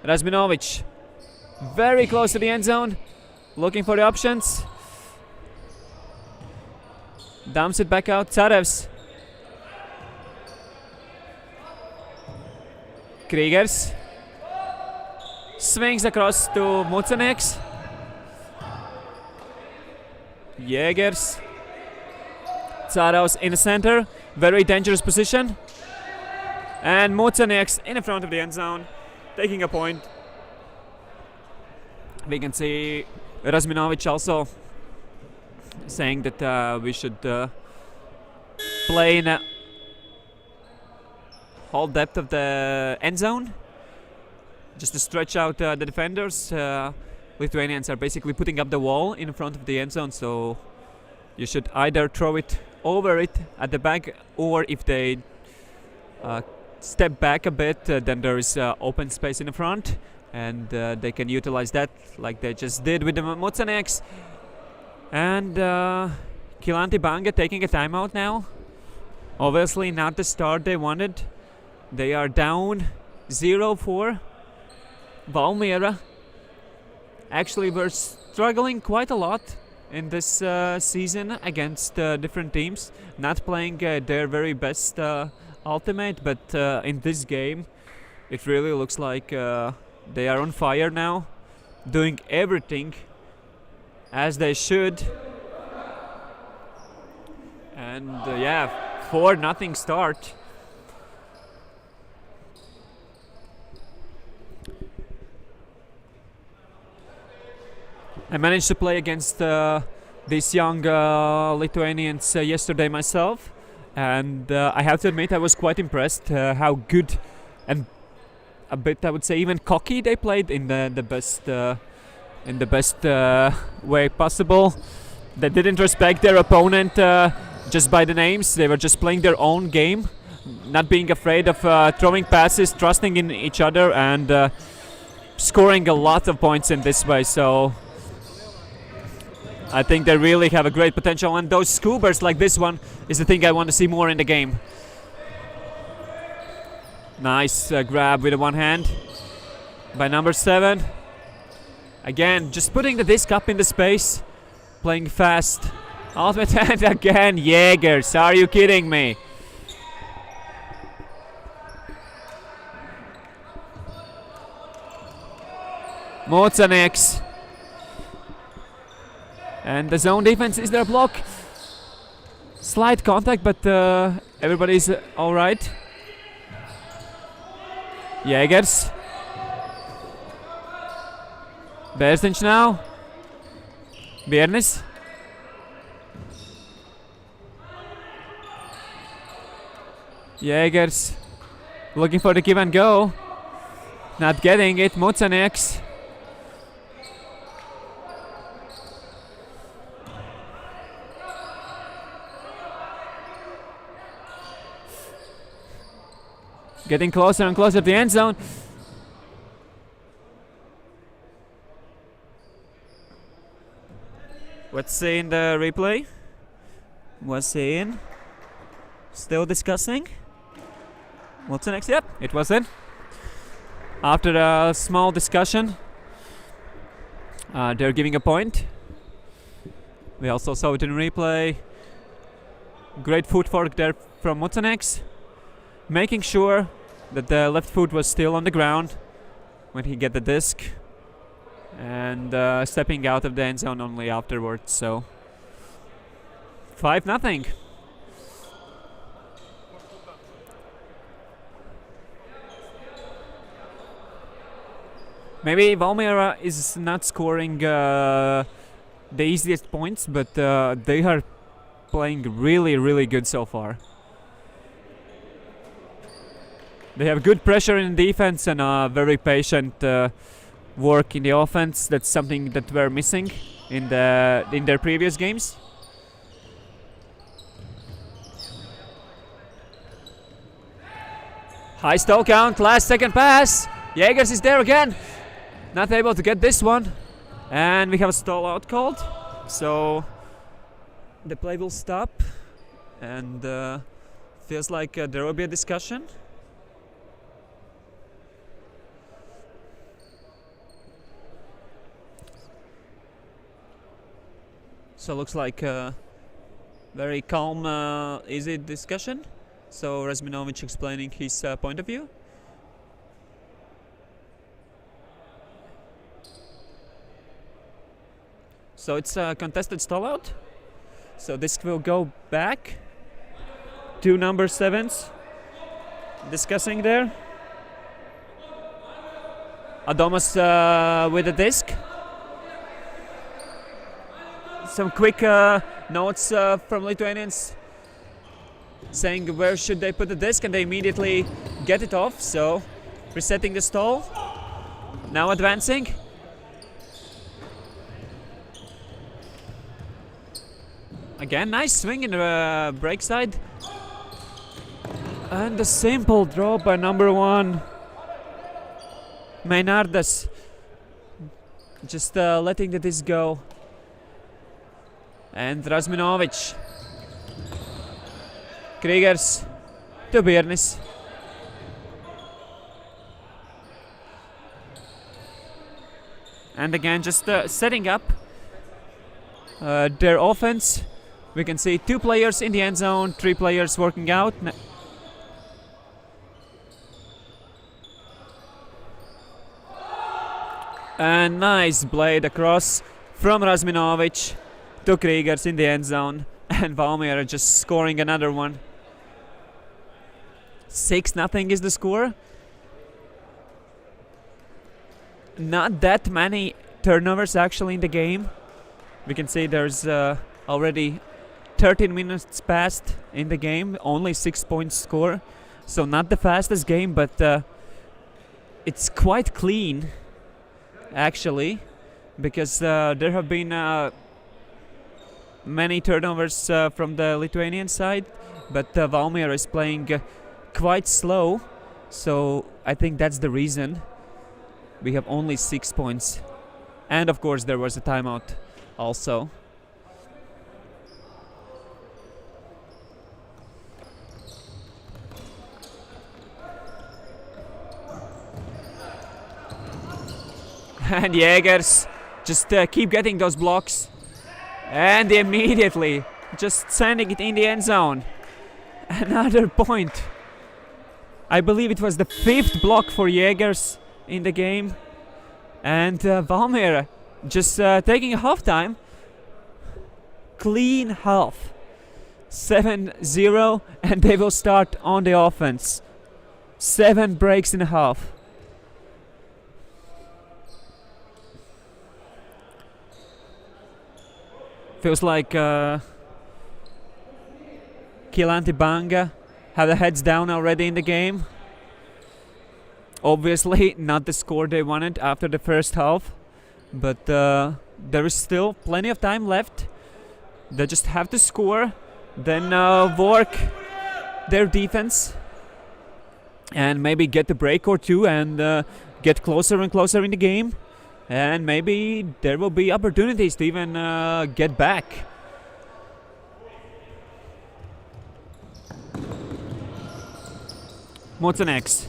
Razminovic, very close to the end zone, looking for the options. Dumps it back out. Tsarevs. Kriegers. Swings across to Mucenieks. Jägers. Tsarevs in the center. Very dangerous position. And Mucenieks in the front of the end zone, taking a point. We can see Razminovic also saying that we should play in a whole depth of the end zone just to stretch out the defenders. Lithuanians are basically putting up the wall in front of the end zone, so you should either throw it over it at the back, or if they step back a bit, then there is open space in the front, and they can utilize that like they just did with the Mucenieks. And Kylanti Banga taking a timeout now. Obviously not the start they wanted. They are down 0-4. Valmiera actually were struggling quite a lot in this season against different teams. Not playing their very best ultimate, but in this game it really looks like they are on fire now, doing everything as they should. And yeah, 4-0 start. I managed to play against these young Lithuanians yesterday myself, and I have to admit I was quite impressed how good and a bit, I would say, even cocky they played in the best way possible. They didn't respect their opponent just by the names. They were just playing their own game, not being afraid of throwing passes, trusting in each other, and scoring a lot of points in this way. So I think they really have a great potential, and those scoobers like this one is the thing I want to see more in the game. Nice grab with the one hand by number 7. Again, just putting the disc up in the space, playing fast. Ultimate hand again, Jägers, are you kidding me? Mucenieks. And the zone defense, is there a block? Slight contact, but everybody's alright. Jägers. Bērziņš now. Biernis. Jägers looking for the give and go. Not getting it. Mucenieks. Getting closer and closer to the end zone. Let's see in the replay. Was he in? Still discussing. What's the next? Yep, it was in. After a small discussion, they're giving a point. We also saw it in replay. Great footwork there from Mucenieks, making sure that the left foot was still on the ground when he get the disc, and stepping out of the end zone only afterwards. So 5-0. Maybe Valmiera is not scoring the easiest points, but they are playing really, really good so far. They have good pressure in defense and very patient work in the offense. That's something that we're missing in their previous games. High stall count, last second pass. Jägers is there again. Not able to get this one. And we have a stall out called. So the play will stop. And feels like there will be a discussion. So looks like a very calm, easy discussion. So Razminovic explaining his point of view. So it's a contested stall out. So this will go back. Two number 7s discussing there. Adomas with the disc. Some quick notes from Lithuanians saying where should they put the disc, and they immediately get it off. So resetting the stall. Now advancing. Again, nice swing in the break side. And a simple draw by number 1. Meinardas. Just letting the disc go. And Razminovic. Kriegers to Birnis. And again, just setting up their offense. We can see 2 players in the end zone, 3 players working out. A nice blade across from Razminovic to Kriegers in the end zone. And Valmiera just scoring another one. 6-0 is the score. Not that many turnovers actually in the game. We can see there's already 13 minutes passed in the game, only 6 points score. So not the fastest game, but it's quite clean actually, because there have been many turnovers from the Lithuanian side, but Valmiera is playing quite slow, so I think that's the reason we have only 6 points. And of course there was a timeout also. And Jägers just keep getting those blocks, and immediately just sending it in the end zone. Another point. I believe it was the 5th block for Jägers in the game. And Valmiera just taking a halftime. Clean half. 7-0, and they will start on the offense. 7 breaks in a half. Feels like Kylanti Banga have the heads down already in the game. Obviously not the score they wanted after the first half, but there is still plenty of time left. They just have to score, then work their defense, and maybe get a break or two and get closer and closer in the game. And maybe there will be opportunities to even get back. What's next?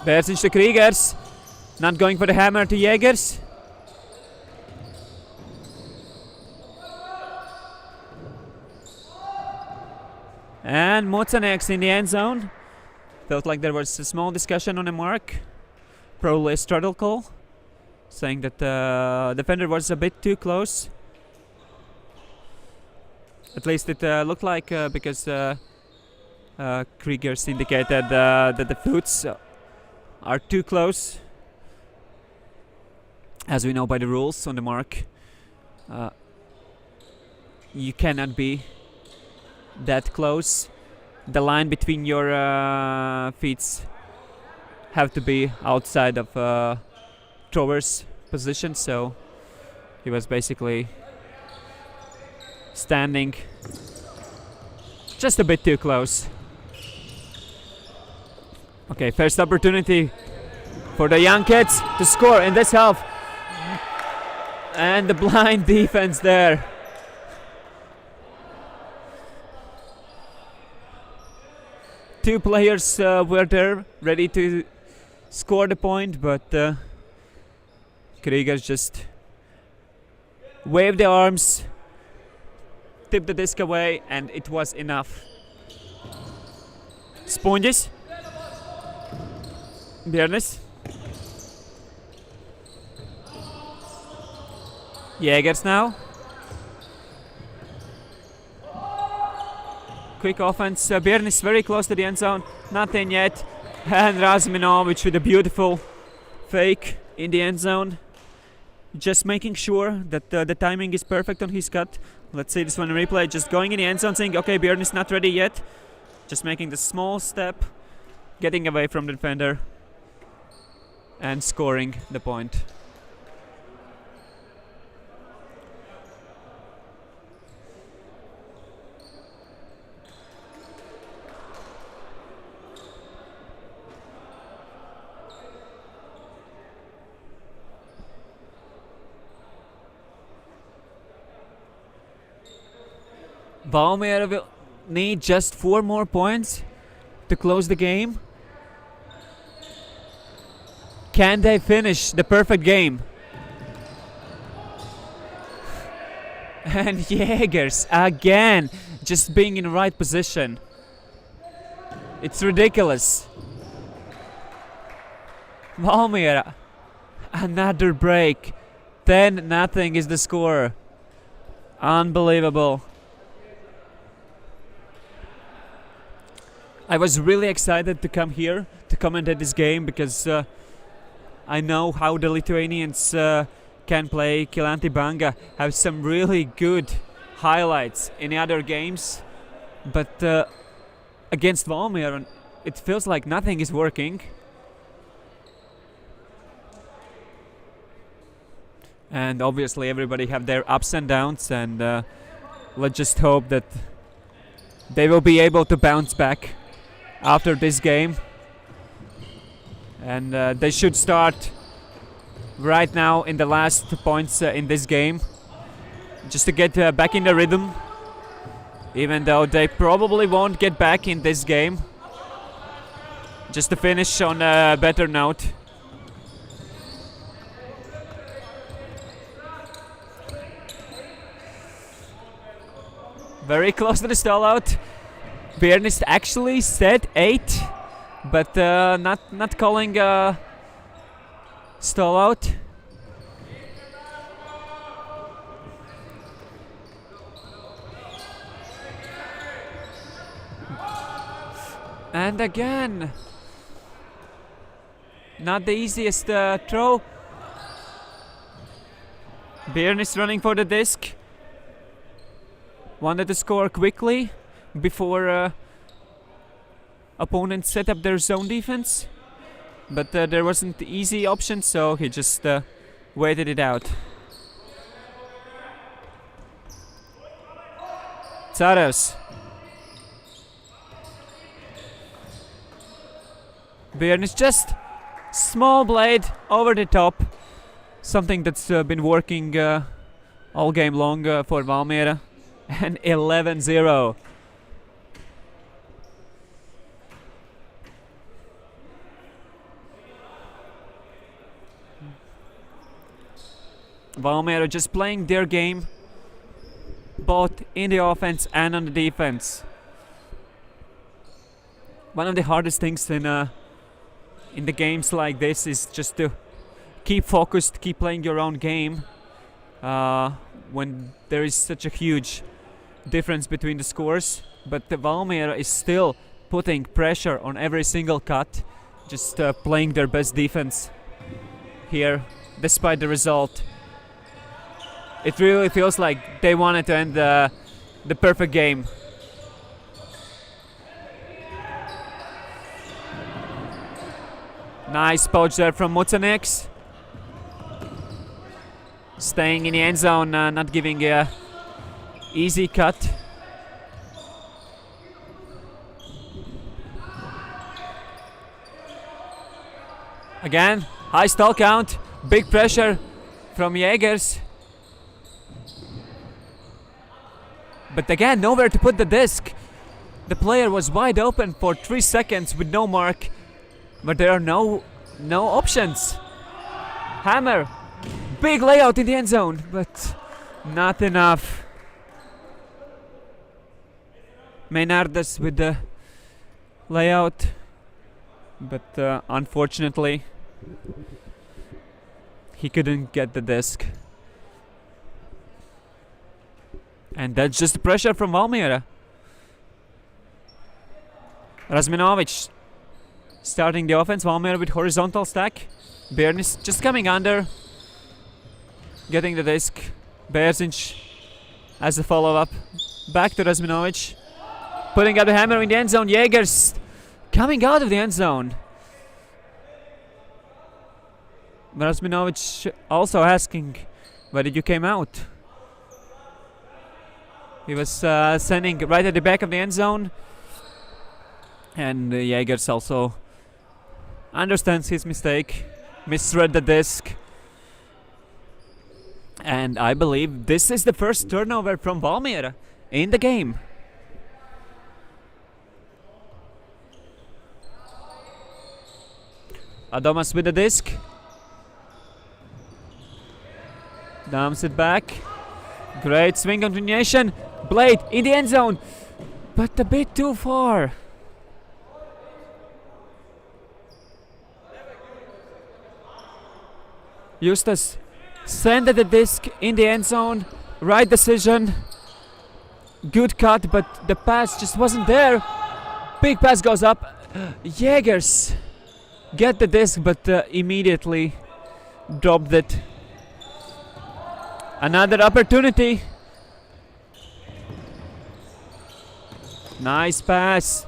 Bērziņš to Kriegers. Not going for the hammer to Jägers. And Mocanex in the end zone. Felt like there was a small discussion on the mark. Probably a straddle call, saying that the defender was a bit too close. At least it looked like, because Kriegers indicated that the foots are too close. As we know by the rules on the mark, you cannot be that close. The line between your feet have to be outside of thrower's position, so he was basically standing just a bit too close. Okay, first opportunity for the young kids to score in this half. And the blind defense there. Two players were there ready to score the point, but Kriegers just waved the arms, tipped the disc away, and it was enough. Sponges. Björnis. Jägers now. Quick offense. Björnis very close to the end zone. Nothing yet. And Razminovic with a beautiful fake in the end zone. Just making sure that the timing is perfect on his cut. Let's see this one in replay. Just going in the end zone saying, okay, Björnis not ready yet. Just making the small step. Getting away from the defender. And scoring the point. Valmiera will need just 4 more points to close the game. Can they finish the perfect game? And Jägers again just being in the right position. It's ridiculous. Valmiera, another break. 10-0 is the score. Unbelievable. I was really excited to come here to commentate this game because I know how the Lithuanians can play. Kylanti Banga have some really good highlights in the other games, but against Valmiera it feels like nothing is working. And obviously everybody have their ups and downs, and let's just hope that they will be able to bounce back after this game, and they should start right now in the last points in this game, just to get back in the rhythm, even though they probably won't get back in this game, just to finish on a better note. Very close to the stall out. Björnis actually said 8, but not calling stall out. And again, not the easiest throw. Björnis running for the disc. Wanted to score quickly before opponents set up their zone defense, but there wasn't the easy option, so he just waited it out. Tsaros. Björnis just small blade over the top, something that's been working all game long for Valmiera. And 11-0. Valmiera just playing their game, both in the offense and on the defense. One of the hardest things in the games like this is just to keep focused, keep playing your own game when there is such a huge difference between the scores. But the Valmiera is still putting pressure on every single cut, just playing their best defense here, despite the result. It really feels like they wanted to end the perfect game. Nice poach there from Mutsaneks. Staying in the end zone, not giving a easy cut. Again, high stall count, big pressure from Jägers. But again, nowhere to put the disc. The player was wide open for 3 seconds with no mark, but there are no options. Hammer Big layout in the end zone, but not enough. Maynardas with the layout, but unfortunately he couldn't get the disc. And that's just the pressure from Valmiera. Razminovic starting the offense. Valmiera with horizontal stack. Bernis just coming under, getting the disc. Berzic as a follow-up. Back to Razminovic, putting up the hammer in the end zone. Jägers coming out of the end zone. Razminovic also asking, why did you came out? He was sending right at the back of the end zone. And Jägers also understands his mistake, misread the disc. And I believe this is the first turnover from Valmiera in the game. Adomas with the disc. Dumps it back. Great swing continuation. Blade in the end zone, but a bit too far. Justas sended the disc in the end zone. Right decision. Good cut, but the pass just wasn't there. Big pass goes up. Jägers get the disc, but immediately dropped it. Another opportunity. Nice pass.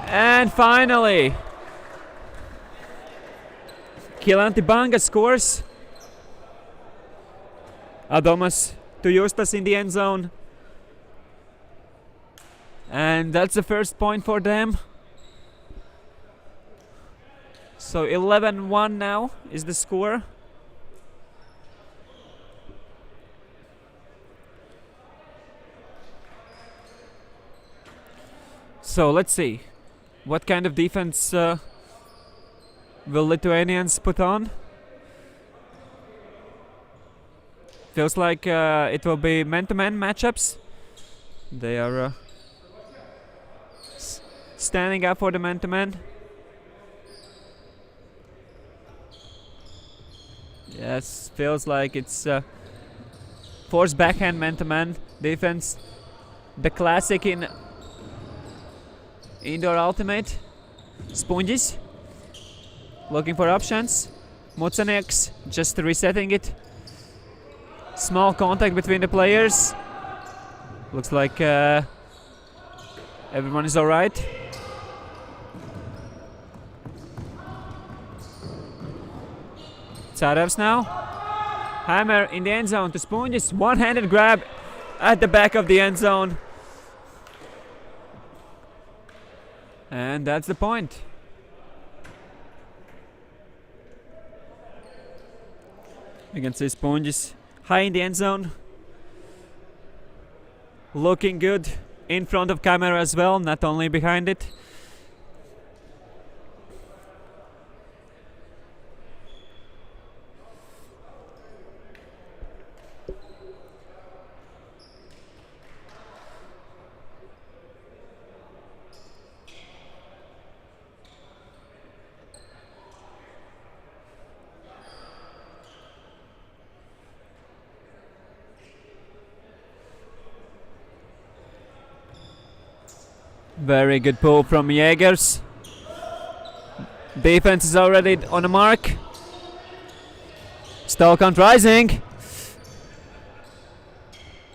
And finally, Kylanti Banga scores. Adomas to Justas in the end zone. And that's the first point for them. So 11-1 now is the score. So let's see what kind of defense will Lithuanians put on. Feels like it will be man-to-man matchups. They are standing up for the man-to-man. Yes, feels like it's force backhand man-to-man defense. The classic in Indoor Ultimate. Sponges looking for options. Mutsaneks just resetting it. Small contact between the players. Looks like everyone is alright. Tsarevs now. Hammer in the end zone to Sponges. One-handed grab at the back of the end zone. And that's the point. You can see Sponges high in the end zone. Looking good in front of camera as well, not only behind it. Very good pull from Jägers. Defense is already on the mark. Stall count rising.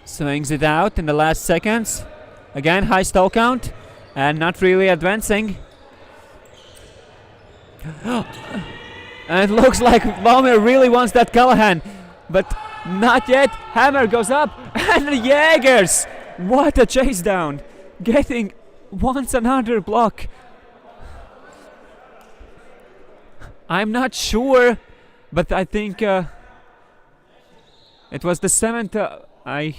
Swings it out in the last seconds. Again, high stall count and not really advancing. And it looks like Valmiera really wants that Callahan, but not yet. Hammer goes up and the Jägers. What a chase down. Getting once another block. I'm not sure, but I think it was the seventh. I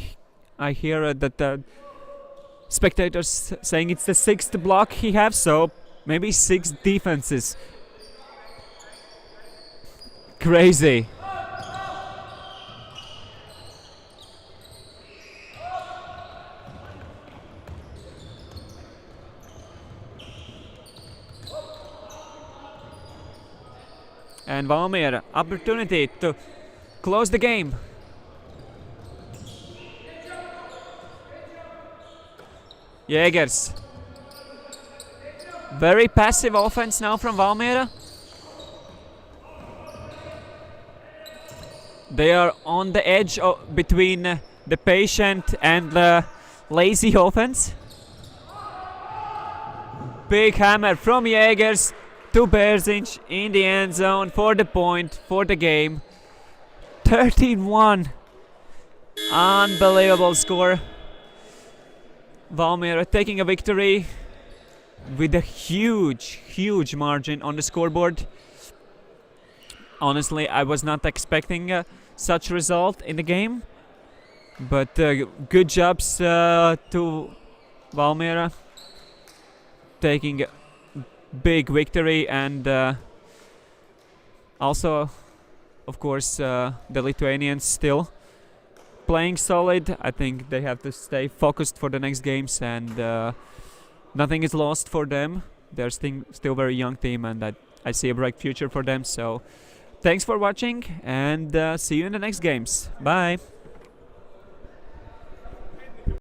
hear that spectators saying it's the sixth block he has, so maybe 6 defenses. Crazy. And Valmiera, opportunity to close the game. Jägers. Very passive offense now from Valmiera. They are on the edge between the patient and the lazy offense. Big hammer from Jägers to Berzinch in the end zone for the point, for the game. 13-1. Unbelievable score. Valmiera taking a victory with a huge margin on the scoreboard. Honestly, I was not expecting such result in the game, but good jobs to Valmiera taking a big victory, and also, of course, the Lithuanians still playing solid. I think they have to stay focused for the next games, and nothing is lost for them. They're still very young team, and I see a bright future for them. So thanks for watching, and see you in the next games. Bye.